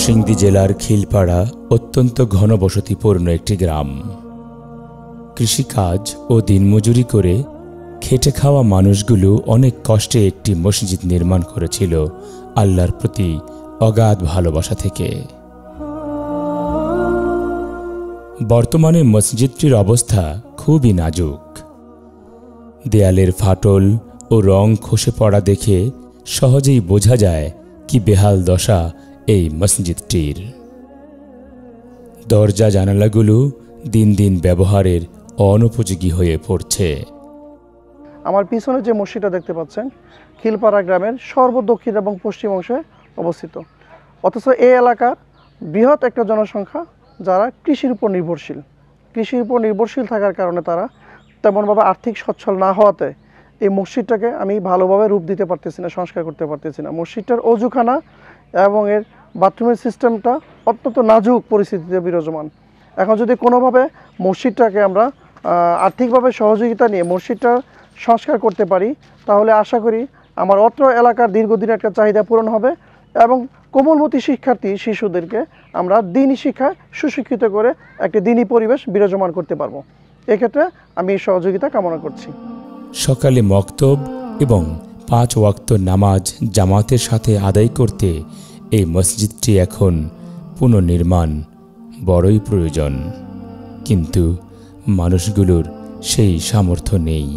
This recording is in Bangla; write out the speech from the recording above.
নরসিংদী জেলার খিলপাড়া অত্যন্ত ঘনবসতিপূর্ণ একটি গ্রাম। কৃষিকাজ ও দিনমজুরি করে খেটে খাওয়া মানুষগুলো অনেক কষ্টে একটি মসজিদ নির্মাণ করেছিল আল্লাহর প্রতি অগাধ ভালোবাসা থেকে। বর্তমানে মসজিদটির অবস্থা খুবই নাজুক। দেয়ালের ফাটল ও রং খসে পড়া দেখে সহজেই বোঝা যায় কি বেহাল দশা এই মসজিদটির। দরজা জানালাগুলো দিন দিন ব্যবহারের অনুপযোগী হয়ে পড়ছে। আমার পিছনে যে মসজিদটা দেখতে পাচ্ছেন খিলপাড়া গ্রামের সর্বদক্ষিণ এবং পশ্চিম অংশে অবস্থিত, অথচ এই এলাকার বৃহৎ একটা জনসংখ্যা যারা কৃষির উপর নির্ভরশীল। কৃষির উপর নির্ভরশীল থাকার কারণে তারা তেমনভাবে আর্থিক সচ্ছল না হওয়াতে এই মসজিদটাকে আমি ভালোভাবে রূপ দিতে পারতেছি না, সংস্কার করতে পারতেছি না। মসজিদটার অজুখানা এবং এর বাথরুমের সিস্টেমটা অত্যন্ত নাজুক পরিস্থিতিতে বিরাজমান। এখন যদি কোনোভাবে মসজিদটাকে আমরা আর্থিকভাবে সহযোগিতা নিয়ে মসজিদটা সংস্কার করতে পারি, তাহলে আশা করি আমার অত্র এলাকার দীর্ঘদিনের একটা চাহিদা পূরণ হবে এবং কোমলমতি শিক্ষার্থী শিশুদেরকে আমরা দিনী শিক্ষায় সুশিক্ষিত করে একটি দিনী পরিবেশ বিরাজমান করতে পারবো। এক্ষেত্রে আমি সহযোগিতা কামনা করছি। সকালে মক্তব এবং 5 ওয়াক্ত নামাজ জামাতের সাথে আদায় করতে এই মসজিদটি এখন পুনর্নির্মাণ বড়ই প্রয়োজন, কিন্তু মানুষগুলোর সেই সামর্থ্য নেই।